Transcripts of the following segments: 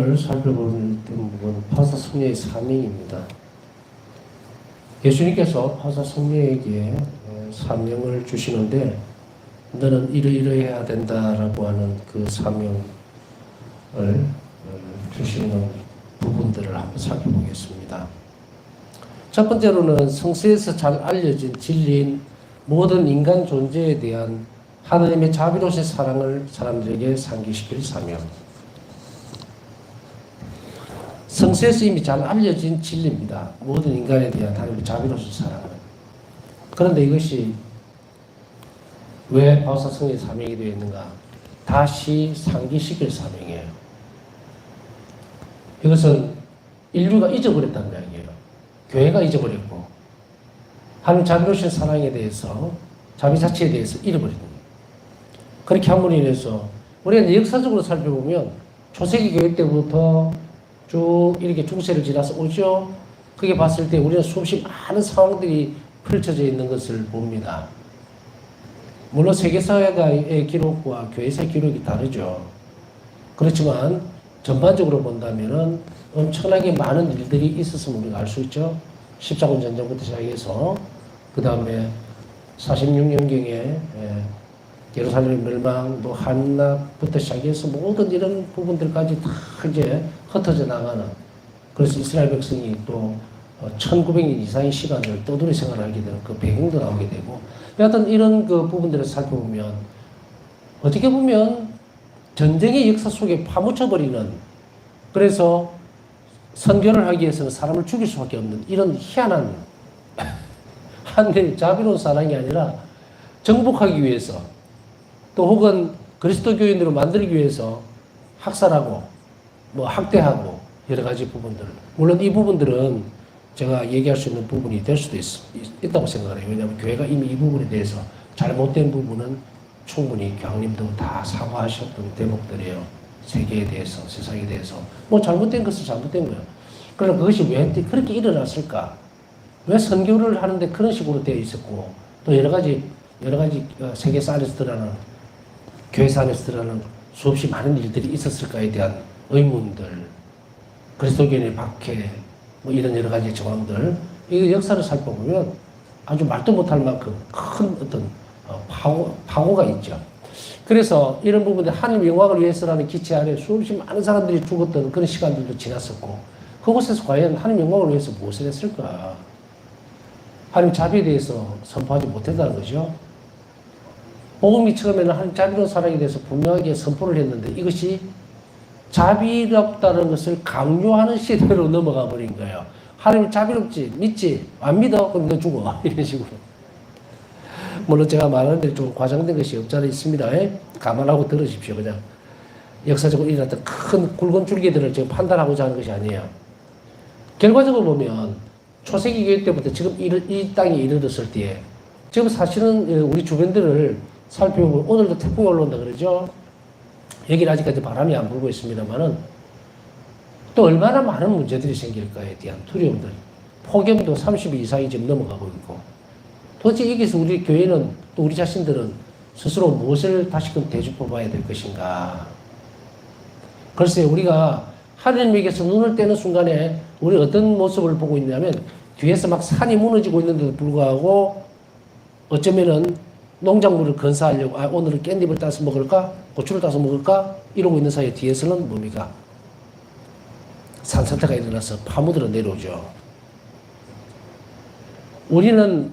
오늘 살펴볼 부분은 파사 성녀의 사명입니다. 예수님께서 파사 성녀에게 사명을 주시는데 너는 이러이러해야 된다라고 하는 그 사명을 주시는 부분들을 한번 살펴보겠습니다. 첫 번째로는 성서에서 잘 알려진 진리인 모든 인간 존재에 대한 하나님의 자비로우신 사랑을 사람들에게 상기시킬 사명. 성서에서 이미 잘 알려진 진리입니다. 모든 인간에 대한 하나님의 자비로우신 사랑을. 그런데 이것이 왜 바울사 성의 사명이 되어 있는가? 다시 상기시킬 사명이에요. 이것은 인류가 잊어버렸다는 이야기예요. 교회가 잊어버렸고 하나님 자비로우신 사랑에 대해서 자비 자체에 대해서 잃어버린 거예요. 그렇게 함으로 인해서 우리가 역사적으로 살펴보면 초세기 교회 때부터 쭉 이렇게 중세를 지나서 오죠. 그게 봤을 때 우리는 수없이 많은 상황들이 펼쳐져 있는 것을 봅니다. 물론 세계사회의 기록과 교회사의 기록이 다르죠. 그렇지만 전반적으로 본다면은 엄청나게 많은 일들이 있었음을 우리가 알 수 있죠. 십자군 전쟁부터 시작해서 그 다음에 46년경에 예루살렘 멸망, 뭐 한납부터 시작해서 모든 이런 부분들까지 다 이제 흩어져 나가는, 그래서 이스라엘 백성이 또 1900년 이상의 시간을 떠돌이 생활을 하게 되는 그 배경도 나오게 되고, 여하튼 이런 그 부분들을 살펴보면 어떻게 보면 전쟁의 역사 속에 파묻혀버리는, 그래서 선교를 하기 위해서는 사람을 죽일 수밖에 없는 이런 희한한 하나님의 자비로운 사랑이 아니라 정복하기 위해서 또 혹은 그리스도 교인으로 만들기 위해서 학살하고 뭐 학대하고 여러 가지 부분들, 물론 이 부분들은 제가 얘기할 수 있는 부분이 될 수도 있다고 생각을 해요. 왜냐하면 교회가 이미 이 부분에 대해서 잘못된 부분은 충분히 교황님도 다 사과하셨던 대목들이에요. 세계에 대해서, 세상에 대해서. 뭐 잘못된 것은 잘못된 거예요. 그러나 그것이 왜 그렇게 일어났을까? 왜 선교를 하는데 그런 식으로 되어 있었고, 또 여러 가지 세계사 안에서 드러나는, 교회사 안에서 드러나는 수없이 많은 일들이 있었을까에 대한 의문들, 그리스도교인의 박해, 뭐 이런 여러 가지 정황들, 이 역사를 살펴보면 아주 말도 못할 만큼 큰 어떤 파고가 있죠. 그래서 이런 부분들 하나님의 영광을 위해서라는 기체 아래 수없이 많은 사람들이 죽었던 그런 시간들도 지났었고, 그곳에서 과연 하나님 영광을 위해서 무엇을 했을까? 하나님 자비에 대해서 선포하지 못했다는 거죠. 복음이 처음에는 하나님 자비로운 사랑에 대해서 분명하게 선포를 했는데 이것이 자비롭다는 것을 강요하는 시대로 넘어가 버린 거예요. 하나님 자비롭지? 믿지? 안 믿어? 그럼 너 죽어. 이런 식으로. 물론 제가 말하는데 좀 과장된 것이 없지 않아 있습니다. 감안하고 들으십시오. 그냥 역사적으로 일어났던 큰 굵은 줄기들을 지금 판단하고자 하는 것이 아니에요. 결과적으로 보면 초세기 교회 때부터 지금 이 땅에 이르렀을 때에 지금 사실은 우리 주변들을 살펴보면 오늘도 태풍이 올라온다 그러죠. 여기는 아직까지 바람이 안 불고 있습니다만은 또 얼마나 많은 문제들이 생길까에 대한 두려움들, 폭염도 30일 이상이 지금 넘어가고 있고, 도대체 여기서 우리 교회는 또 우리 자신들은 스스로 무엇을 다시금 대주포 봐야 될 것인가. 글쎄 우리가 하나님에게서 눈을 떼는 순간에 우리 어떤 모습을 보고 있냐면 뒤에서 막 산이 무너지고 있는데도 불구하고 어쩌면은 농작물을 건사하려고 오늘은 깻잎을 따서 먹을까? 고추를 따서 먹을까? 이러고 있는 사이에 뒤에서는 뭡니까? 산사태가 일어나서 파묻으러 내려오죠. 우리는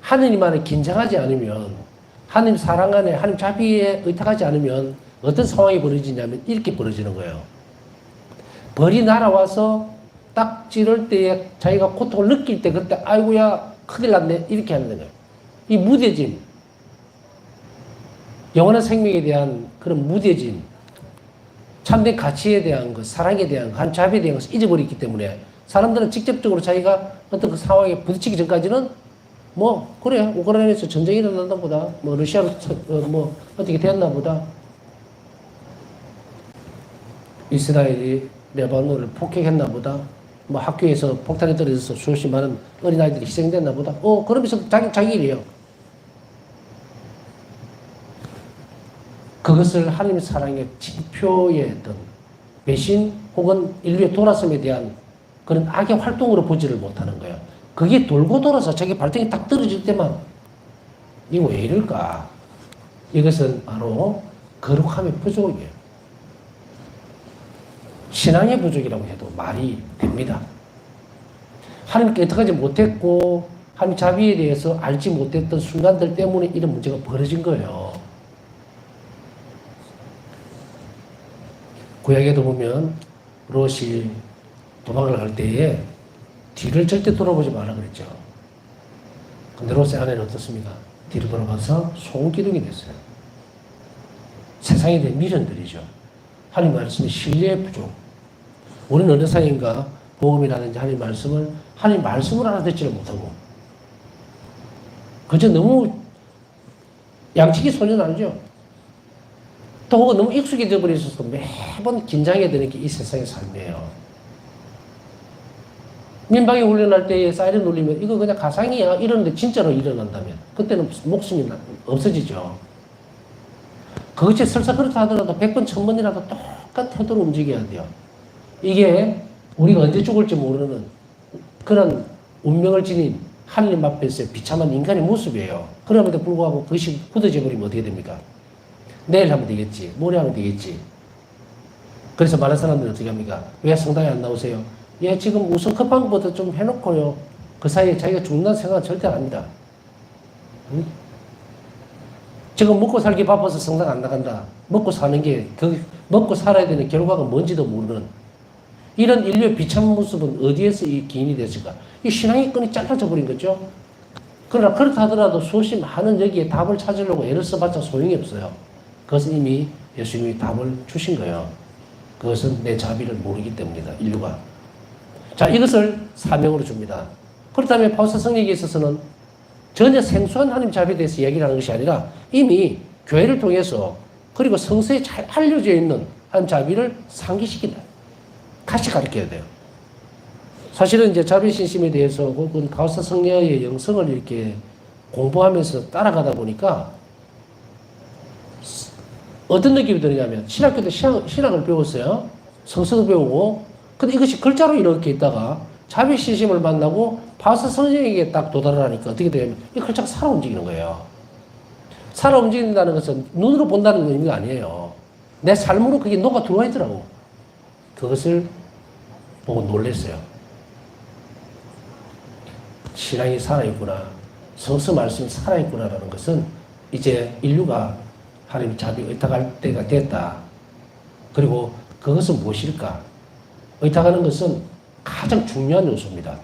하느님 안에 긴장하지 않으면, 하느님 사랑 안에, 하느님 자비에 의탁하지 않으면 어떤 상황이 벌어지냐면 이렇게 벌어지는 거예요. 벌이 날아와서 딱 찌를 때에 자기가 고통을 느낄 때 그때 아이고야 큰일 났네 이렇게 하는 거예요. 이 무뎌짐, 영원한 생명에 대한 그런 무뎌짐, 참된 가치에 대한 것, 사랑에 대한 것, 한 자비에 대한 것을 잊어버리기 때문에 사람들은 직접적으로 자기가 어떤 그 상황에 부딪히기 전까지는 뭐 그래 우크라이나에서 전쟁이 일어났나 보다, 뭐 러시아로 뭐 어떻게 되었나 보다, 이스라엘이 레바논을 폭격했나 보다, 뭐 학교에서 폭탄이 떨어져서 수없이 많은 어린아이들이 희생됐나 보다, 그러면서 자기 일이에요. 그것을 하나님의 사랑의 지표의 어떤 배신 혹은 인류의 돌아섬에 대한 그런 악의 활동으로 보지를 못하는 거예요. 그게 돌고 돌아서 자기 발등에 딱 떨어질 때만 이거 왜 이럴까? 이것은 바로 거룩함의 부족이에요. 신앙의 부족이라고 해도 말이 됩니다. 하나님께 어떡하지 못했고 하나님 자비에 대해서 알지 못했던 순간들 때문에 이런 문제가 벌어진 거예요. 구약에도 보면 롯이 도망을 갈 때에 뒤를 절대 돌아보지 말라 그랬죠. 근데 롯의 아내는 어떻습니까? 뒤를 돌아봐서 소금기둥이 됐어요. 세상에 대한 미련들이죠. 하나님 말씀의 신뢰의 부족. 우리는 어느 상인가 복음이라든지 하나님 말씀을 알아듣지를 못하고 그저 너무 양치기 소년 알죠? 또 혹은 너무 익숙해져 버려서 매번 긴장해야 되는 게 이 세상의 삶이에요. 민방위 훈련할 때에 사이렌 울리면 이거 그냥 가상이야 이러는데 진짜로 일어난다면 그때는 목숨이 없어지죠. 그것이 설사 그렇다 하더라도 100번 1000번이라도 똑같은 태도로 움직여야 돼요. 이게 우리가 언제 죽을지 모르는 그런 운명을 지닌 하나님 앞에서의 비참한 인간의 모습이에요. 그럼에도 불구하고 그것이 굳어져 버리면 어떻게 됩니까? 내일 하면 되겠지. 모레 하면 되겠지. 그래서 많은 사람들은 어떻게 합니까? 왜 성당에 안 나오세요? 예, 지금 우선 급한 것부터 좀 해놓고요. 그 사이에 자기가 죽는다는 생각은 절대 안 합니다. 응? 지금 먹고 살기 바빠서 성당 안 나간다. 먹고 사는 게, 먹고 살아야 되는 결과가 뭔지도 모르는 이런 인류의 비참한 모습은 어디에서 이 기인이 됐을까? 이 신앙의 끈이 잘라져 버린 거죠. 그러나 그렇다 하더라도 수없이 많은 여기에 답을 찾으려고 애를 써봤자 소용이 없어요. 그것은 이미 예수님이 답을 주신 거예요. 그것은 내 자비를 모르기 때문이다. 인류가. 자, 이것을 사명으로 줍니다. 그렇다면 바울사 성령에게 있어서는 전혀 생소한 하나님 자비에 대해서 얘기를 하는 것이 아니라 이미 교회를 통해서 그리고 성서에 잘 알려져 있는 하나님 자비를 상기시킨다. 같이 가르쳐야 돼요. 사실은 이제 자비 신심에 대해서 혹은 바울사 성령의 영성을 이렇게 공부하면서 따라가다 보니까 어떤 느낌이 드느냐면 신학교 때 신학을 배웠어요. 성서도 배우고 근데 이것이 글자로 이렇게 있다가 자비 신심을 만나고 바울사 성령에게 딱 도달을 하니까 어떻게 되냐면 이 글자가 살아 움직이는 거예요. 살아 움직인다는 것은 눈으로 본다는 의미가 아니에요. 내 삶으로 그게 녹아 들어와 있더라고. 그것을 보고 놀랐어요. 신앙이 살아있구나. 성서 말씀이 살아있구나라는 것은 이제 인류가 하나님 자비에 의탁할 때가 됐다. 그리고 그것은 무엇일까? 의탁하는 것은 가장 중요한 요소입니다.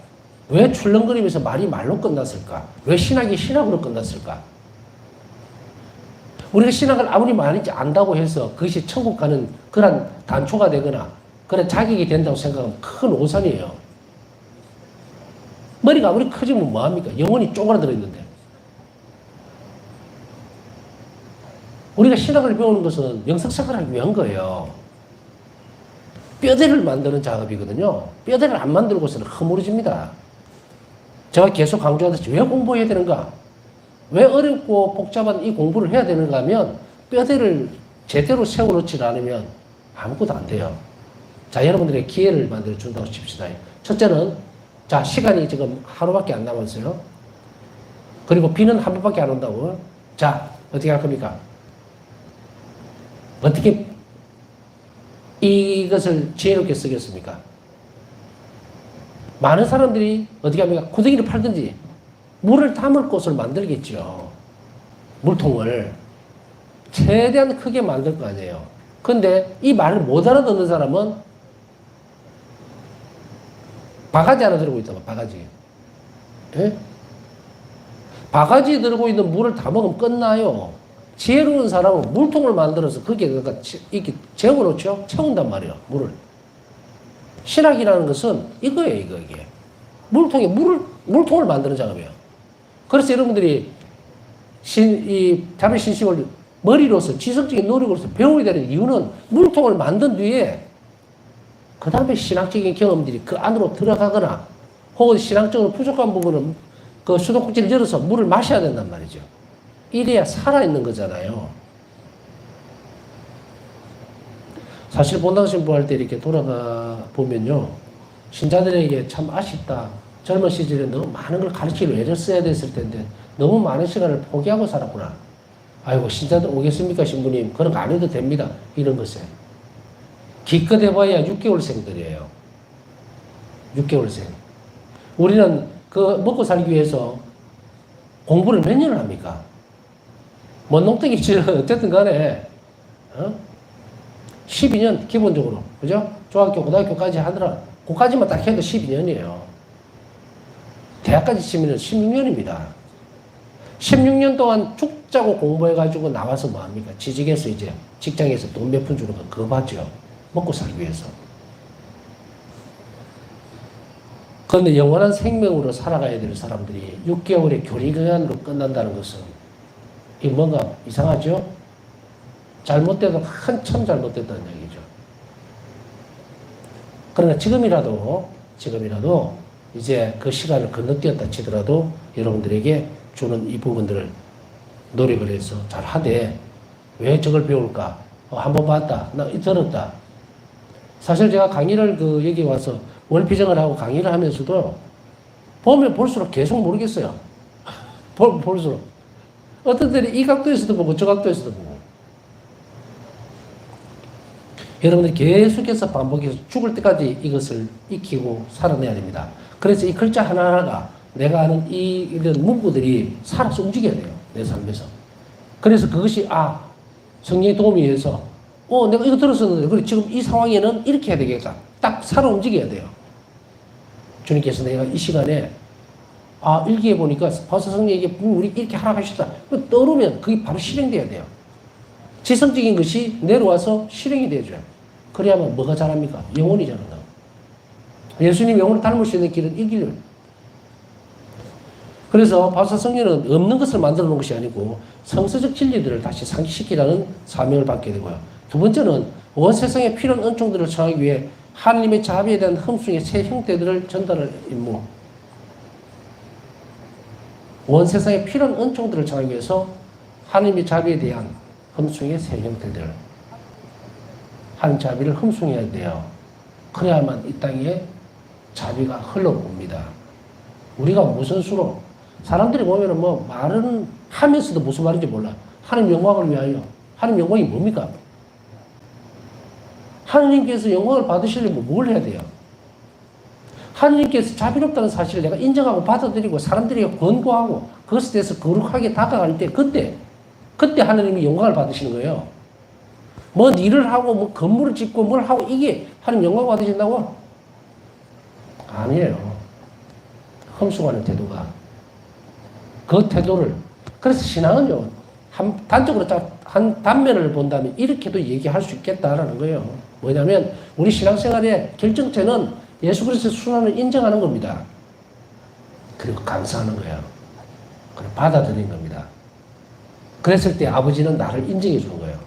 왜 출렁거리면서 말이 말로 끝났을까? 왜 신학이 신학으로 끝났을까? 우리가 신학을 아무리 많이 안다고 해서 그것이 천국 가는 그런 단초가 되거나 그런 자격이 된다고 생각하면 큰 오산이에요. 머리가 아무리 커지면 뭐합니까? 영혼이 쪼그라들어 있는데. 우리가 신학을 배우는 것은 영성생활을 하기 위한 거예요. 뼈대를 만드는 작업이거든요. 뼈대를 안 만들고서는 허물어집니다. 제가 계속 강조하듯이 왜 공부해야 되는가? 왜 어렵고 복잡한 이 공부를 해야 되는가 하면 뼈대를 제대로 세워놓지 않으면 아무것도 안 돼요. 자, 여러분들의 기회를 만들어 준다고 칩시다. 첫째는, 자, 시간이 지금 하루밖에 안 남았어요. 그리고 비는 한 번밖에 안 온다고. 자, 어떻게 할 겁니까? 어떻게 이것을 지혜롭게 쓰겠습니까? 많은 사람들이 어떻게 합니까? 구덩이를 팔든지 물을 담을 곳을 만들겠죠. 물통을 최대한 크게 만들 거 아니에요. 근데 이 말을 못 알아듣는 사람은 바가지 하나 들고 있다가 바가지. 예? 바가지 들고 있는 물을 다 먹으면 끝나요. 지혜로운 사람은 물통을 만들어서 거기에 이렇게 재워놓죠. 채운단 말이에요. 물을. 신학이라는 것은 이거예요. 이게. 물통에 물통을 만드는 작업이에요. 그래서 여러분들이 이 자비 신심을 머리로서 지성적인 노력으로서 배워야 되는 이유는 물통을 만든 뒤에 그 다음에 신학적인 경험들이 그 안으로 들어가거나 혹은 신앙적으로 부족한 부분은 그 수도꼭지를 열어서 물을 마셔야 된단 말이죠. 이래야 살아있는 거잖아요. 사실 본당 신부할 때 이렇게 돌아가 보면요. 신자들에게 참 아쉽다. 젊은 시절에 너무 많은 걸 가르치려 애를 써야 됐을 텐데 너무 많은 시간을 포기하고 살았구나. 아이고 신자들 오겠습니까 신부님. 그런 거 안 해도 됩니다. 이런 것에. 기껏 해봐야 6개월생들이에요. 6개월생. 우리는 그 먹고 살기 위해서 공부를 몇 년을 합니까? 뭐 농땡이치는 어쨌든 간에 12년 기본적으로 그죠? 중학교 고등학교까지 하더라. 그까지만 딱 해도 12년이에요. 대학까지 치면 16년입니다. 16년 동안 죽 짜고 공부해가지고 나와서 뭐합니까? 취직해서 이제 직장에서 돈 몇 푼 주는 거 그거 받죠. 먹고 살기 위해서. 그런데 영원한 생명으로 살아가야 될 사람들이 6개월의 교리기간으로 끝난다는 것은 이 뭔가 이상하죠? 잘못돼도 한참 잘못됐다는 얘기죠. 그러나 지금이라도 이제 그 시간을 건너뛰었다 치더라도 여러분들에게 주는 이 부분들을 노력을 해서 잘 하되 왜 저걸 배울까? 한번 봤다. 나 들었다. 사실 제가 강의를 여기 와서 월피정을 하고 강의를 하면서도 보면 볼수록 계속 모르겠어요. 볼수록. 어떤 때는 이 각도에서도 보고 저 각도에서도 보고. 여러분들 계속해서 반복해서 죽을 때까지 이것을 익히고 살아내야 됩니다. 그래서 이 글자 하나하나가 내가 아는 이런 문구들이 살아서 움직여야 돼요. 내 삶에서. 그래서 그것이 성령의 도움에 의해서 내가 이거 들었었는데 그래 지금 이 상황에는 이렇게 해야 되겠다. 딱 살아 움직여야 돼요. 주님께서 내가 이 시간에 일기에 보니까 바울사 성령에게 우리 이렇게 하라고 하셨다. 떠오르면 그게 바로 실행돼야 돼요. 지성적인 것이 내려와서 실행이 되어줘요. 그래야만 뭐가 자랍니까? 영혼이 자란다. 예수님 영혼을 닮을 수 있는 길은 이 길을. 그래서 바울사 성령은 없는 것을 만들어 놓은 것이 아니고 성서적 진리들을 다시 상기시키라는 사명을 받게 되고요. 두 번째는 온 세상에 필요한 은총들을 청하기 위해 하나님의 자비에 대한 흠숭의 새 형태들을 전달할 임무. 온 세상에 필요한 은총들을 청하기 위해서 하나님의 자비에 대한 흠숭의 새 형태들. 하나님 자비를 흠숭해야 돼요. 그래야만 이 땅에 자비가 흘러옵니다. 우리가 무슨 수로 사람들이 보면은 말은 하면서도 무슨 말인지 몰라. 하나님 영광을 위하여. 하나님 영광이 뭡니까? 하나님께서 영광을 받으시려면 뭘 해야 돼요? 하나님께서 자비롭다는 사실을 내가 인정하고 받아들이고 사람들에게 권고하고 그것에 대해서 거룩하게 다가갈 때 그때 하나님이 영광을 받으시는 거예요. 일을 하고 건물을 짓고 뭘 하고 이게 하나님 영광 받으신다고? 아니에요. 흠숭하는 태도가. 그 태도를. 그래서 신앙은요. 단적으로 한 단면을 본다면 이렇게도 얘기할 수 있겠다라는 거예요. 뭐냐면 우리 신앙생활의 결정체는 예수 그리스도의 순환을 인정하는 겁니다. 그리고 감사하는 거예요. 그리고 받아들이는 겁니다. 그랬을 때 아버지는 나를 인정해 주는 거예요.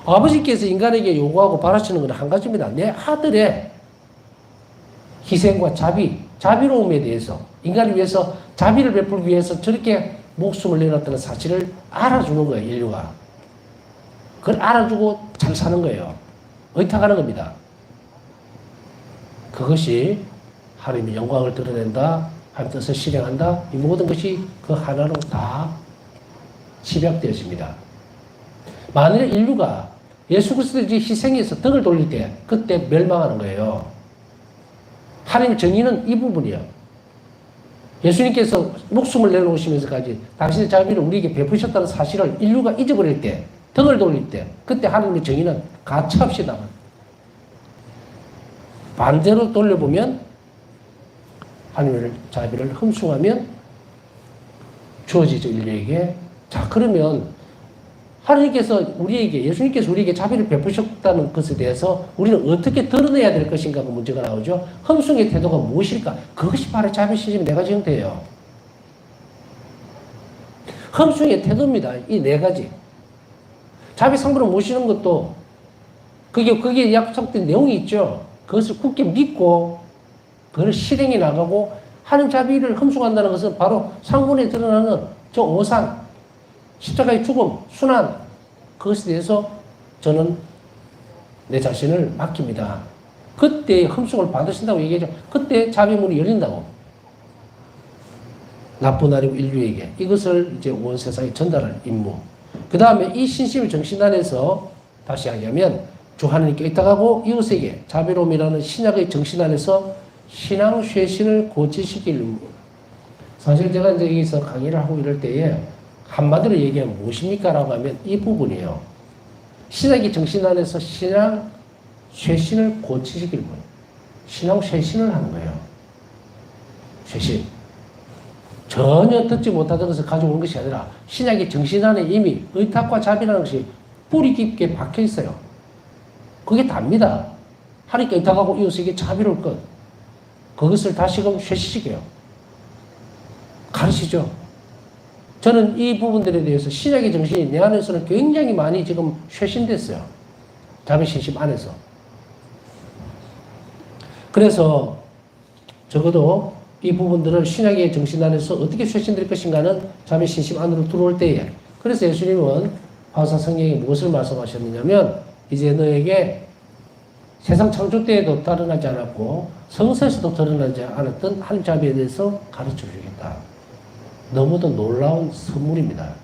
아버지께서 인간에게 요구하고 바라시는 건 한 가지입니다. 내 아들의 희생과 자비로움에 대해서 인간을 위해서 자비를 베풀기 위해서 저렇게 목숨을 내놨다는 사실을 알아주는 거예요. 인류가. 그걸 알아주고 잘 사는 거예요. 의탁하는 겁니다. 그것이 하나님의 영광을 드러낸다. 하나님의 뜻을 실행한다. 이 모든 것이 그 하나로 다 집약되어집니다. 만일 인류가 예수 그리스도의 희생에서 등을 돌릴 때 그때 멸망하는 거예요. 하나님의 정의는 이 부분이에요. 예수님께서 목숨을 내놓으시면서까지 당신의 자비를 우리에게 베푸셨다는 사실을 인류가 잊어버릴 때, 등을 돌릴 때, 그때 하나님의 정의는 가차없이 나가요. 반대로 돌려보면 하나님의 자비를 흠숭하면 주어지죠, 인류에게. 자, 그러면 하나님께서 예수님께서 우리에게 자비를 베푸셨다는 것에 대해서 우리는 어떻게 드러내야 될 것인가가 문제가 나오죠. 흠숭의 태도가 무엇일까? 그것이 바로 자비 시스템의 네 가지 형태예요. 흠숭의 태도입니다. 이 네 가지. 자비 상부를 모시는 것도 거기에 약속된 내용이 있죠. 그것을 굳게 믿고 그걸 실행해 나가고 하나님 자비를 흠숭한다는 것은 바로 상문에 드러나는 저 오산 십자가의 죽음, 순환, 그것에 대해서 저는 내 자신을 맡깁니다. 그때 흠속을 받으신다고 얘기하죠. 그때 자비문이 열린다고. 나쁜 아니고 인류에게. 이것을 이제 온 세상에 전달할 임무. 그 다음에 이 신심을 정신 안에서 다시 하자면 주 하나님께 의탁하고 이웃에게 자비로움이라는 신약의 정신 안에서 신앙 쇄신을 고치시킬 임무. 사실 제가 이제 여기서 강의를 하고 이럴 때에 한마디로 얘기하면 무엇입니까? 라고 하면 이 부분이에요. 신약의 정신 안에서 신앙 쇄신을 고치시길 거예요. 신앙 쇄신을 하는 거예요. 쇄신. 전혀 듣지 못하던 것을 가져온 것이 아니라 신약의 정신 안에 이미 의탁과 자비라는 것이 뿌리 깊게 박혀 있어요. 그게 답니다. 하나님께 의탁하고 이웃에게 자비로울 것. 그것을 다시금 쇄신시켜요. 가르치죠. 저는 이 부분들에 대해서 신약의 정신이 내 안에서는 굉장히 많이 지금 쇄신됐어요. 자비신심 안에서. 그래서 적어도 이 부분들을 신약의 정신 안에서 어떻게 쇄신될 것인가는 자비신심 안으로 들어올 때에, 그래서 예수님은 바울사 성경에 무엇을 말씀하셨느냐면 이제 너에게 세상 창조 때에도 드러나지 않았고 성서에서도 드러나지 않았던 하나님 자비에 대해서 가르쳐 주겠다. 너무도 놀라운 선물입니다.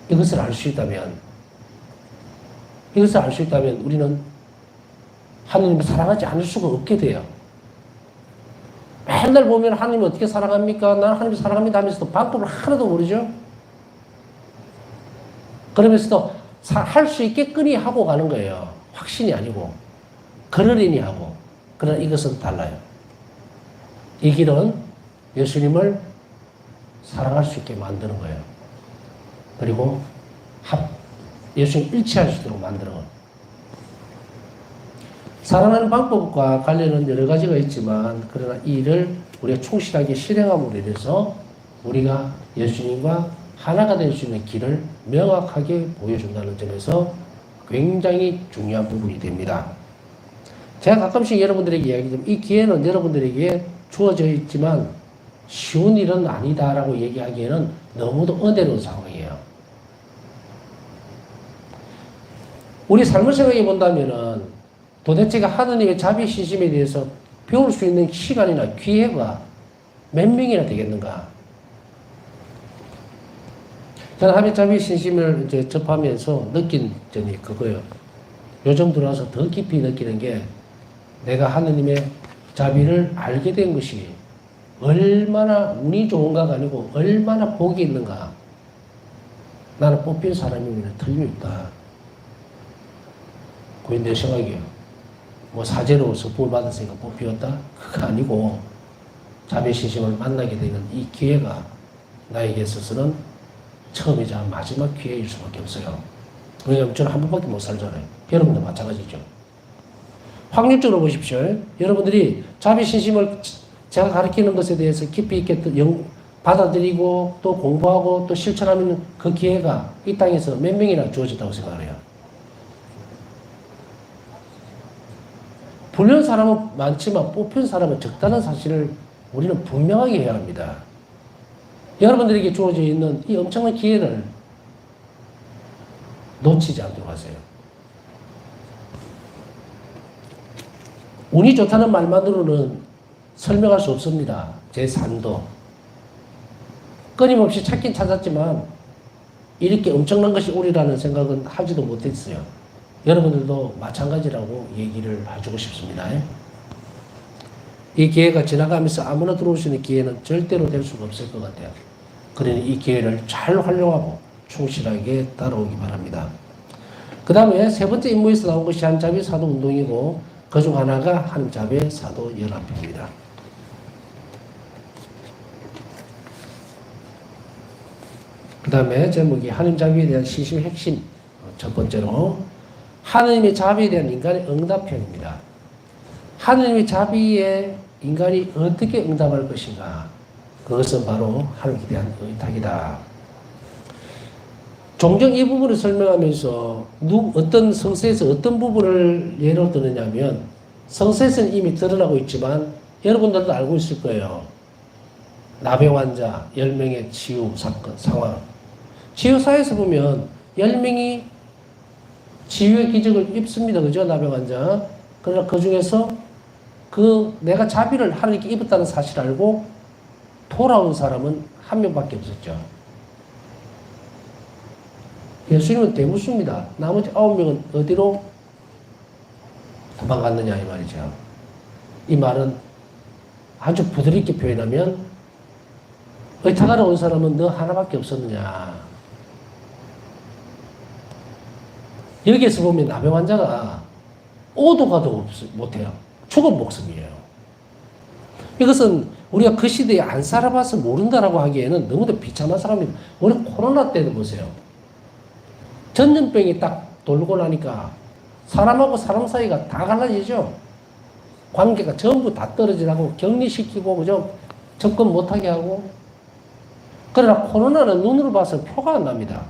이것을 알 수 있다면 우리는 하나님을 사랑하지 않을 수가 없게 돼요. 맨날 보면 하나님 어떻게 사랑합니까? 나는 하나님을 사랑합니다 하면서도 방법을 하나도 모르죠. 그러면서도 할 수 있겠거니 하고 가는 거예요. 확신이 아니고 그러려니 하고. 그러나 이것은 달라요. 이 길은 예수님을 사랑할 수 있게 만드는 거예요. 그리고 예수님 일치할 수 있도록 만드는 거예요. 사랑하는 방법과 관련은 여러 가지가 있지만 그러나 이 일을 우리가 충실하게 실행함으로 인해서 우리가 예수님과 하나가 될 수 있는 길을 명확하게 보여준다는 점에서 굉장히 중요한 부분이 됩니다. 제가 가끔씩 여러분들에게 이야기하지만 이 기회는 여러분들에게 주어져 있지만 쉬운 일은 아니다라고 얘기하기에는 너무도 은혜로운 상황이에요. 우리 삶을 생각해 본다면은 도대체가 하느님의 자비신심에 대해서 배울 수 있는 시간이나 기회가 몇 명이나 되겠는가? 저는 하나님의 자비신심을 이제 접하면서 느낀 점이 그거예요. 요즘 들어와서 더 깊이 느끼는 게 내가 하느님의 자비를 알게 된 것이 얼마나 운이 좋은가가 아니고 얼마나 복이 있는가. 나는 뽑힌 사람이면 틀림이 없다. 그게 내 생각이에요. 뭐 사제로 선포를 받았으니까 뽑히었다? 그거 아니고 자비신심을 만나게 되는 이 기회가 나에게 있어서는 처음이자 마지막 기회일 수밖에 없어요. 왜냐하면 저는 한 번밖에 못 살잖아요. 여러분도 마찬가지죠. 확률적으로 보십시오. 여러분들이 자비신심을 제가 가르치는 것에 대해서 깊이 있게 받아들이고 또 공부하고 또 실천하는 그 기회가 이 땅에서 몇 명이나 주어졌다고 생각해요. 불륜 사람은 많지만 뽑힌 사람은 적다는 사실을 우리는 분명하게 해야 합니다. 여러분들에게 주어져 있는 이 엄청난 기회를 놓치지 않도록 하세요. 운이 좋다는 말만으로는 설명할 수 없습니다. 제 삶도. 끊임없이 찾긴 찾았지만 이렇게 엄청난 것이 오리라는 생각은 하지도 못했어요. 여러분들도 마찬가지라고 얘기를 해주고 싶습니다. 이 기회가 지나가면서 아무나 들어올 수 있는 기회는 절대로 될 수가 없을 것 같아요. 그러니 이 기회를 잘 활용하고 충실하게 따라오기 바랍니다. 그 다음에 세 번째 임무에서 나온 것이 한자비 사도 운동이고 그 중 하나가 한자비 사도 연합회입니다. 그 다음에 제목이 하나님 자비에 대한 신심의 핵심. 첫 번째로 하나님의 자비에 대한 인간의 응답편입니다. 하나님의 자비에 인간이 어떻게 응답할 것인가? 그것은 바로 하나님에 대한 의탁이다. 종종 이 부분을 설명하면서 어떤 성서에서 어떤 부분을 예로 드느냐면 성서에서는 이미 드러나고 있지만 여러분들도 알고 있을 거예요. 나병 환자 10명의 치유 사건, 상황. 치유사에서 보면 10명이 치유의 기적을 입습니다. 그죠? 나병 환자. 그러나 그 중에서 내가 자비를 하나님께 입었다는 사실을 알고 돌아온 사람은 한 명밖에 없었죠. 예수님은 대무수입니다. 나머지 9명은 어디로 도망갔느냐 이 말이죠. 이 말은 아주 부드럽게 표현하면 의탁하러 온 사람은 너 하나밖에 없었느냐. 여기에서 보면 나병 환자가 오도 가도 못해요. 죽은 목숨이에요. 이것은 우리가 그 시대에 안 살아봐서 모른다라고 하기에는 너무도 비참한 사람입니다. 우리 코로나 때도 보세요. 전염병이 딱 돌고 나니까 사람하고 사람 사이가 다 갈라지죠. 관계가 전부 다 떨어지라고 격리시키고, 그죠? 접근 못하게 하고. 그러나 코로나는 눈으로 봐서 표가 안 납니다.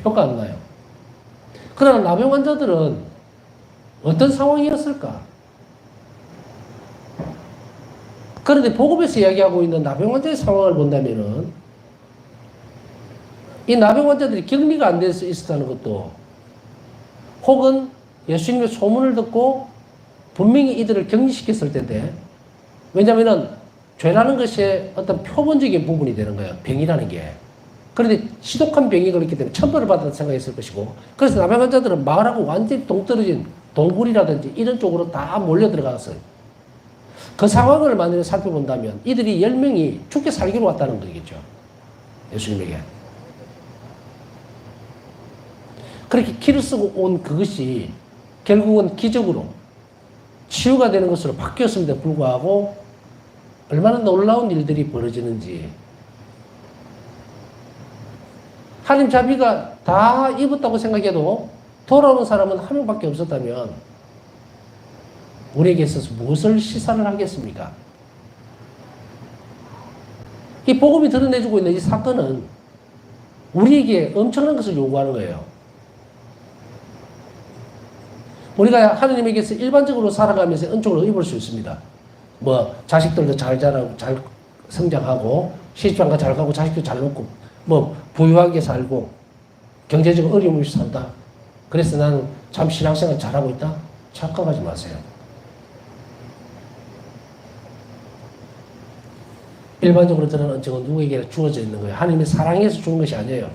표가 안 나요. 그러나 나병 환자들은 어떤 상황이었을까? 그런데 복음에서 이야기하고 있는 나병 환자의 상황을 본다면은 이 나병 환자들이 격리가 안 돼서 있었다는 것도 혹은 예수님의 소문을 듣고 분명히 이들을 격리시켰을 텐데 왜냐면은 죄라는 것이 어떤 표본적인 부분이 되는 거예요. 병이라는 게. 그런데 지독한 병이 걸렸기 때문에 천벌을 받았다 생각했을 것이고 그래서 나병 환자들은 마을하고 완전히 동떨어진 동굴이라든지 이런 쪽으로 다 몰려 들어갔어요. 그 상황을 만약에 살펴본다면 이들이 10명이 죽게 살기로 왔다는 거겠죠. 예수님에게. 그렇게 키를 쓰고 온 그것이 결국은 기적으로 치유가 되는 것으로 바뀌었음에도 불구하고 얼마나 놀라운 일들이 벌어지는지 하나님 자비가 다 입었다고 생각해도 돌아오는 사람은 한 명밖에 없었다면 우리에게 있어서 무엇을 시사를 하겠습니까? 이 복음이 드러내주고 있는 이 사건은 우리에게 엄청난 것을 요구하는 거예요. 우리가 하나님에게서 일반적으로 살아가면서 은총을 입을 수 있습니다. 뭐 자식들도 잘 자라고 잘 성장하고 시집장가 잘 가고 자식도 잘 놓고 뭐 부유하게 살고 경제적 어려움 없이 산다. 그래서 나는 참 신앙생활 잘하고 있다. 착각하지 마세요. 일반적으로 드러난 은총은 누구에게나 주어져 있는 거예요. 하나님의 사랑에서 주는 것이 아니에요.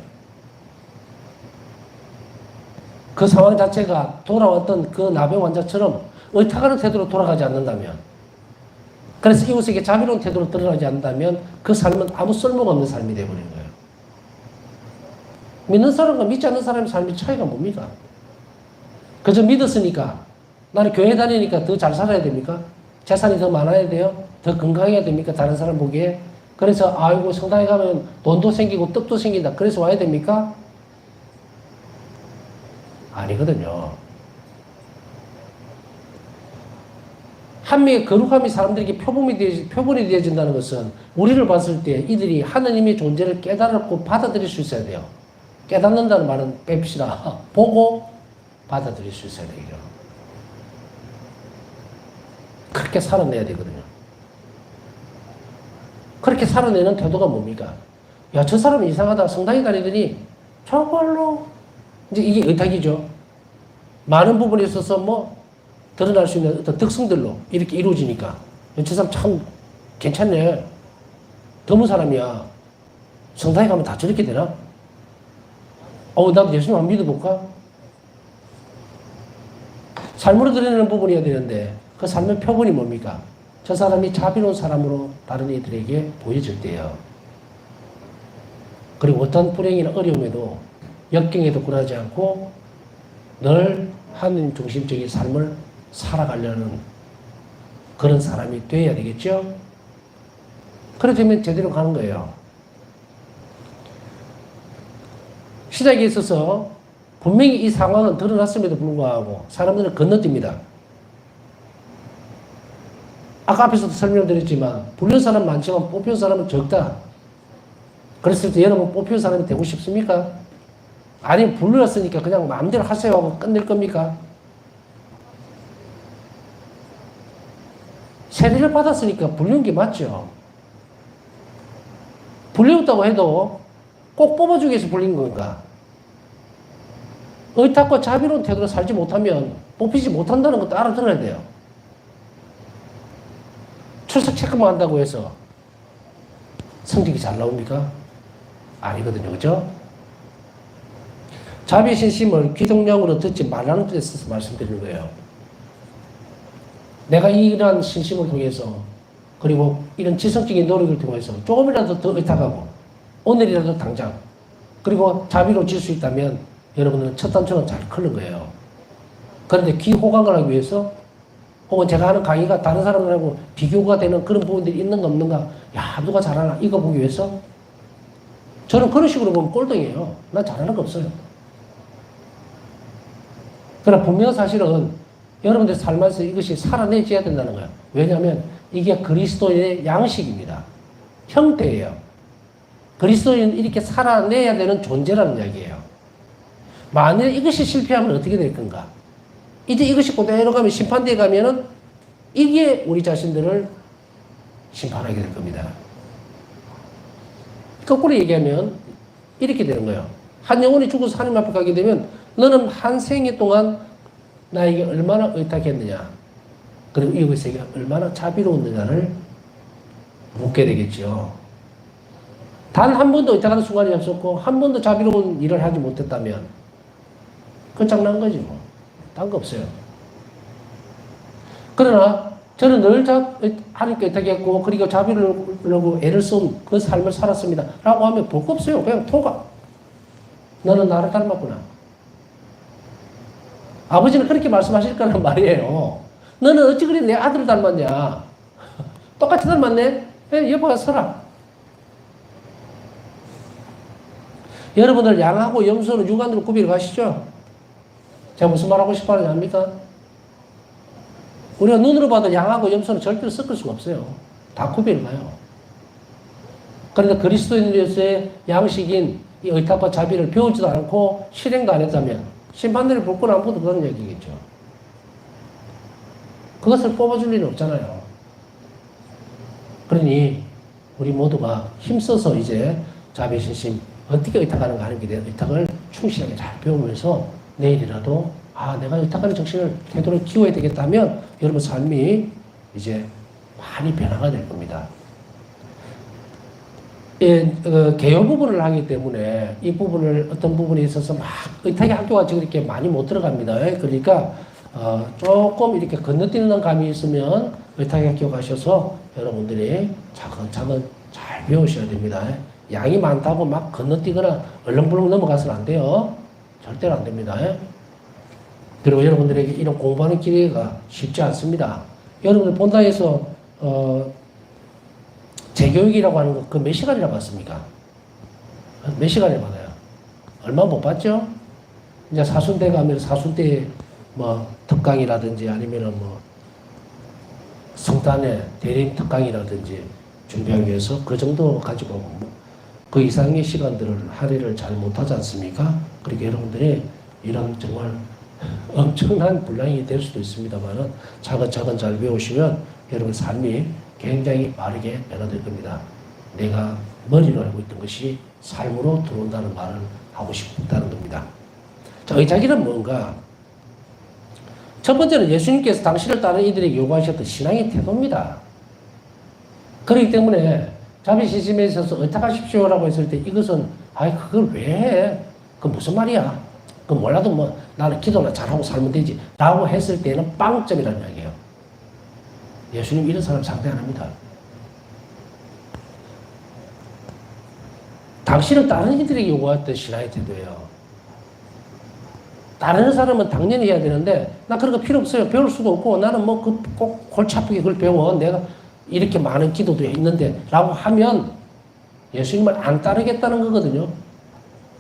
그 상황 자체가 돌아왔던 그 나병 환자처럼 의탁하는 태도로 돌아가지 않는다면 그래서 이웃에게 자비로운 태도로 드러나지 않는다면 그 삶은 아무 쓸모가 없는 삶이 되어버리는 거예요. 믿는 사람과 믿지 않는 사람의 삶의 차이가 뭡니까? 그저 믿었으니까 나는 교회 다니니까 더 잘 살아야 됩니까? 재산이 더 많아야 돼요? 더 건강해야 됩니까? 다른 사람 보기에? 그래서 아이고 성당에 가면 돈도 생기고 떡도 생긴다. 그래서 와야 됩니까? 아니거든요. 한 명의 거룩함이 사람들에게 표본이 되어진다는 것은 우리를 봤을 때 이들이 하나님의 존재를 깨달았고 받아들일 수 있어야 돼요. 깨닫는다는 말은 뺍시다. 보고 받아들일 수 있어야 되죠. 그렇게 살아내야 되거든요. 그렇게 살아내는 태도가 뭡니까? 야, 저 사람은 이상하다. 성당에 다니더니 정말로 이제 이게 의탁이죠. 많은 부분에 있어서 뭐 드러날 수 있는 어떤 특성들로 이렇게 이루어지니까 저 사람 참 괜찮네. 드문 사람이야. 성당에 가면 다 저렇게 되나? 나도 예수님 한번 믿어볼까? 삶으로 드러내는 부분이어야 되는데 그 삶의 표본이 뭡니까? 저 사람이 자비로운 사람으로 다른 이들에게 보여질 때요. 그리고 어떤 불행이나 어려움에도 역경에도 굴하지 않고 늘 하나님 중심적인 삶을 살아가려는 그런 사람이 되어야 되겠죠? 그렇다면 제대로 가는 거예요. 시작에 있어서 분명히 이 상황은 드러났음에도 불구하고 사람들은 건너뜁니다. 아까 앞에서도 설명드렸지만 불륜 사람 많지만 뽑힌 사람은 적다. 그랬을 때 여러분 뽑힌 사람이 되고 싶습니까? 아니면 불륜했으니까 그냥 마음대로 하세요 하고 끝낼 겁니까? 세례를 받았으니까 불륜 게 맞죠. 불륜했다고 해도 꼭 뽑아주기 위해서 불린 건가? 의탁과 자비로운 태도로 살지 못하면 뽑히지 못한다는 것도 알아들어야 돼요. 출석 체크만 한다고 해서 성적이 잘 나옵니까? 아니거든요. 그죠? 자비 신심을 귀동량으로 듣지 말라는 뜻에 써서 말씀드리는 거예요. 내가 이러한 신심을 통해서 그리고 이런 지성적인 노력을 통해서 조금이라도 더 의탁하고 오늘이라도 당장 그리고 자비로워질 수 있다면 여러분은 첫 단추는 잘 클는 거예요. 그런데 귀호강을 하기 위해서 혹은 제가 하는 강의가 다른 사람들하고 비교가 되는 그런 부분들이 있는가 없는가, 야 누가 잘하나 이거 보기 위해서 저는 그런 식으로 보면 꼴등이에요. 난 잘하는 거 없어요. 그러나 분명한 사실은 여러분들 삶에서 이것이 살아내줘야 된다는 거예요. 왜냐하면 이게 그리스도의 양식입니다. 형태예요. 그리스도인은 이렇게 살아내야 되는 존재라는 이야기예요. 만일 이것이 실패하면 어떻게 될 건가? 이제 이것이 그대로 가면 심판대에 가면은 이게 우리 자신들을 심판하게 될 겁니다. 거꾸로 얘기하면 이렇게 되는 거예요. 한 영혼이 죽어서 하나님 앞에 가게 되면 너는 한 생애 동안 나에게 얼마나 의탁했느냐, 그리고 이것에게 얼마나 자비로웠느냐를 묻게 되겠죠. 단 한 번도 의탁하는 순간이 없었고 한 번도 자비로운 일을 하지 못했다면 끝장난 거지 뭐. 딴 거 없어요. 그러나 저는 늘 하나님께 의탁했고 그리고 자비로우려고 애를 쓴 그 삶을 살았습니다 라고 하면 볼 거 없어요. 그냥 통과. 너는 나를 닮았구나. 아버지는 그렇게 말씀하실 거란 말이에요. 너는 어찌 그리 내 아들을 닮았냐. 똑같이 닮았네. 여보가 서라. 여러분들 양하고 염소는 육안으로 구별을 가시죠? 제가 무슨 말 하고 싶어 하는지 압니까? 우리가 눈으로 봐도 양하고 염소는 절대로 섞을 수가 없어요. 다 구별을 가요. 그런데 그리스도인으로서의 양식인 이 의탁과 자비를 배우지도 않고 실행도 안 했다면 심판대를 볼 건 아무것도 그런 얘기겠죠. 그것을 뽑아줄 일은 없잖아요. 그러니 우리 모두가 힘써서 이제 자비신심 어떻게 의탁하는가 하는 게 대한 의탁을 충실하게 잘 배우면서 내일이라도 내가 의탁하는 정신을 태도를 키워야 되겠다 하면 여러분 삶이 이제 많이 변화가 될 겁니다. 개요 부분을 하기 때문에 이 부분을 어떤 부분에 있어서 막 의탁의 학교가 지금 이렇게 많이 못 들어갑니다. 그러니까 조금 이렇게 건너뛰는 감이 있으면 의탁의 학교 가셔서 여러분들이 차근차근 잘 배우셔야 됩니다. 양이 많다고 막 건너뛰거나 얼렁불렁 넘어가서는 안 돼요. 절대로 안 됩니다. 그리고 여러분들에게 이런 공부하는 기회가 쉽지 않습니다. 여러분들 본다에서 재교육이라고 하는 거 그 몇 시간이나 받습니까? 몇 시간이나 받아요? 얼마 못 받죠? 이제 사순대 가면 사순대 뭐 특강이라든지 아니면은 뭐 성탄에 대림 특강이라든지 준비하기 위해서 그 정도 가지고 그 이상의 시간들을 할애를 잘 못하지 않습니까? 그러니까 여러분들이 이런 정말 엄청난 분량이 될 수도 있습니다만은 차근차근 잘 배우시면 여러분 삶이 굉장히 빠르게 변화될 겁니다. 내가 머리로 알고 있던 것이 삶으로 들어온다는 말을 하고 싶다는 겁니다. 자, 의탁이란 뭔가? 첫 번째는 예수님께서 당신을 따르는 이들에게 요구하셨던 신앙의 태도입니다. 그렇기 때문에 자비신심에 있어서 의탁하십시오라고 했을 때 이것은 그걸 왜 해? 그 무슨 말이야? 그 몰라도 뭐 나는 기도나 잘하고 살면 되지 라고 했을 때는 빵점이라는 이야기예요. 예수님 이런 사람 상대 안 합니다. 당신은 다른 이들에게 요구했던 신앙의 태도예요. 다른 사람은 당연히 해야 되는데 나 그런 거 필요 없어요. 배울 수도 없고 나는 뭐 꼭 골치 아프게 그걸 배워. 내가 이렇게 많은 기도도 있는데 라고 하면 예수님을 안 따르겠다는 거거든요.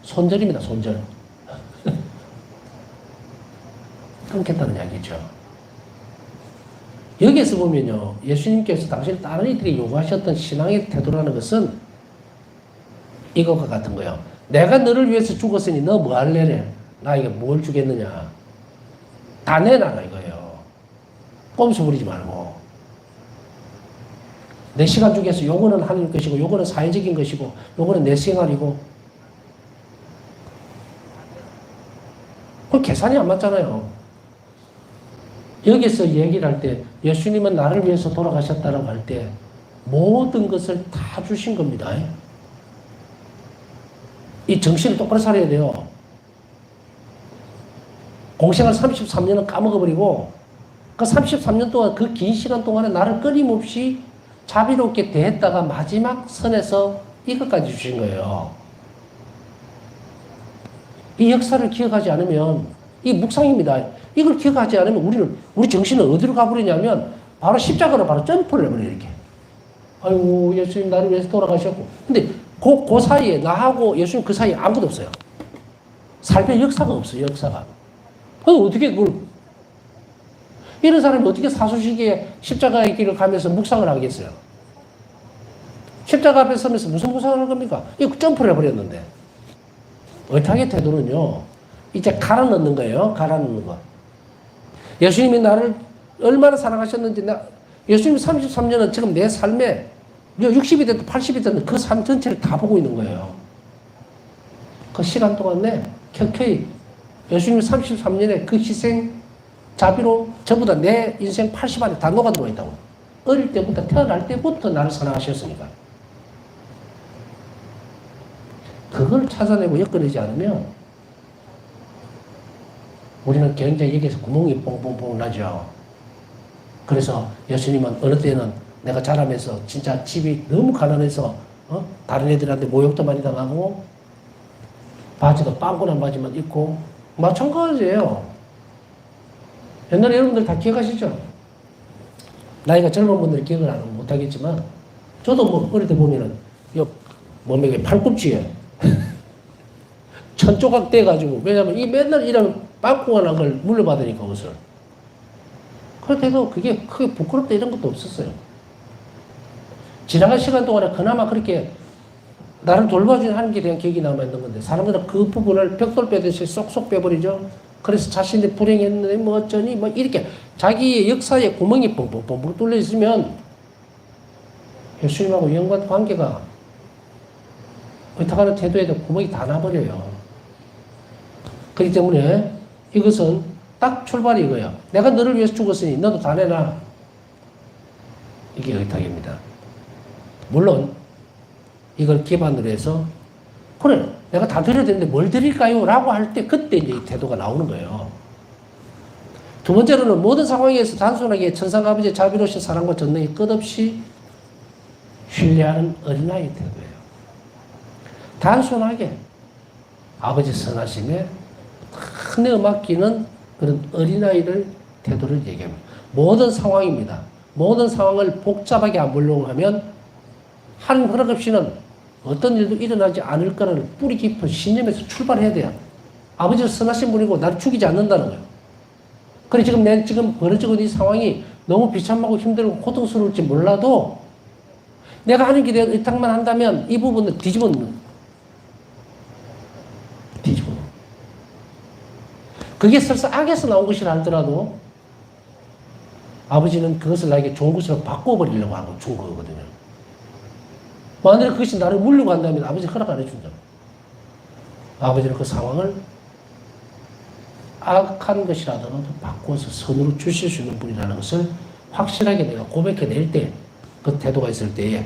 손절입니다. 손절. 끊겠다는 이야기죠. 여기에서 보면요. 예수님께서 당신을 다른 이들이 요구하셨던 신앙의 태도라는 것은 이것과 같은 거예요. 내가 너를 위해서 죽었으니 너 뭐 할래래? 나에게 뭘 주겠느냐? 다 내놔라 이거예요. 꼼수 부리지 말고. 내 시간 중에서 요거는 하나님 것이고 요거는 사회적인 것이고 요거는 내 생활이고 그럼 계산이 안 맞잖아요. 여기서 얘기를 할 때 예수님은 나를 위해서 돌아가셨다라고 할 때 모든 것을 다 주신 겁니다. 이 정신을 똑바로 차려야 돼요. 공생활 33년은 까먹어버리고 그 33년 동안 그 긴 시간 동안에 나를 끊임없이 자비롭게 대했다가 마지막 선에서 이것까지 주신 거예요. 이 역사를 기억하지 않으면 이 묵상입니다. 이걸 기억하지 않으면 우리 정신은 어디로 가버리냐면 바로 십자가로 바로 점프를 해버려요. 이렇게. 아이고 예수님 나를 위해서 돌아가셨고. 근데 그 사이에 나하고 예수님 그 사이에 아무것도 없어요. 삶의 역사가 없어요. 역사가. 어떻게 그걸 이런 사람이 어떻게 사수시기에 십자가의 길을 가면서 묵상을 하겠어요? 십자가 앞에 서면서 무슨 묵상을 할 겁니까? 이거 점프를 해버렸는데. 의탁의 태도는요, 이제 갈아 넣는 거예요. 갈아 넣는 거. 예수님이 나를 얼마나 사랑하셨는지, 예수님 33년은 지금 내 삶에 60이 됐든 80이 됐든 그 삶 전체를 다 보고 있는 거예요. 그 시간 동안에 켜켜이 예수님 33년의 그 희생, 자비로 전부 다 내 인생 80 안에 다 녹아 들어와 있다고. 어릴 때부터, 태어날 때부터 나를 사랑하셨으니까. 그걸 찾아내고 엮어내지 않으면 우리는 굉장히 여기에서 구멍이 뽕뽕뽕 나죠. 그래서 예수님은 어느 때는 내가 자라면서 진짜 집이 너무 가난해서 다른 애들한테 모욕도 많이 당하고 바지도 빵꾸난 바지만 입고 마찬가지예요. 옛날에 여러분들 다 기억하시죠? 나이가 젊은 분들이 기억을 못하겠지만 저도 뭐 어릴 때 보면은 몸에 팔꿈치에 천조각 돼가지고 왜냐면 이 맨날 이런 빵꾸가 난 걸 물려받으니까 옷을. 그렇게도 그게 크게 부끄럽다 이런 것도 없었어요. 지나간 시간 동안에 그나마 그렇게 나를 돌봐주는 하는 게 대한 기억이 남아있는 건데 사람들은 그 부분을 벽돌 빼듯이 쏙쏙 빼버리죠. 그래서 자신이 불행했는데 뭐 어쩌니 뭐 이렇게 자기의 역사에 구멍이 뻥뻥뻥 뚫려 있으면 예수님하고 연관 관계가 의탁하는 태도에도 구멍이 다 나버려요. 그렇기 때문에 이것은 딱 출발이 이거예요. 내가 너를 위해서 죽었으니 너도 다 내놔. 이게 의탁입니다. 물론 이걸 기반으로 해서 그래 내가 다 드려야 되는데 뭘 드릴까요? 라고 할 때 그때 이제 이 태도가 나오는 거예요. 두 번째로는 모든 상황에서 단순하게 천상과 아버지의 자비로우신 사랑과 전능이 끝없이 신뢰하는 어린아이의 태도예요. 단순하게 아버지 선하심에 큰애 맡기는 그런 어린아이를 태도를 얘기합니다. 모든 상황입니다. 모든 상황을 복잡하게 안 보려고 하면 하나님 허락 없이는 어떤 일도 일어나지 않을 거라는 뿌리 깊은 신념에서 출발해야 돼요. 아버지는 선하신 분이고 나를 죽이지 않는다는 거예요. 그래 지금 벌어지고 있는 이 상황이 너무 비참하고 힘들고 고통스러울지 몰라도 내가 하는 길에 의탁만 한다면 이 부분을 뒤집어 놓는 그게 설사 악에서 나온 것이라 하더라도 아버지는 그것을 나에게 좋은 것으로 바꿔버리려고 하고 준 거거든요. 만약에 그것이 나를 물려고 한다면 아버지는 허락 안 해준다. 아버지는 그 상황을 악한 것이라도 바꿔서 선으로 주실 수 있는 분이라는 것을 확실하게 내가 고백해낼 때, 그 태도가 있을 때에,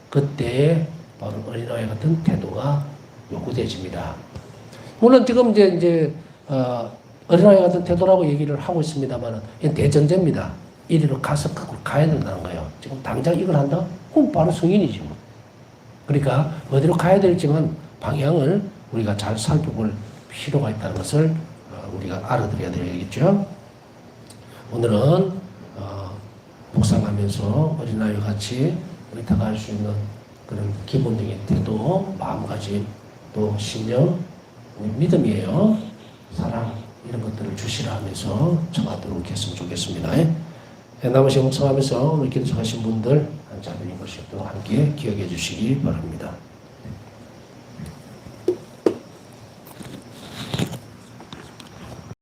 그때에 바로 어린아이 같은 태도가 요구되집니다. 물론 지금 이제 어린아이 같은 태도라고 얘기를 하고 있습니다만, 이건 대전제입니다. 이리로 가서 가야 된다는 거예요. 지금 당장 이걸 한다? 그럼 바로 성인이지 뭐. 그러니까 어디로 가야 될지만 방향을 우리가 잘 살펴볼 필요가 있다는 것을 우리가 알아들어야 되겠죠. 오늘은 묵상하면서 어린아이와 같이 의탁할 수 있는 그런 기본적인 태도, 마음가짐, 또 신념, 믿음이에요. 사랑 이런 것들을 주시라 하면서 청하도록 했으면 좋겠습니다. 남으신 묵상하면서 오늘 기도하신 분들 자비인 것을 또 함께 기억해 주시기 바랍니다.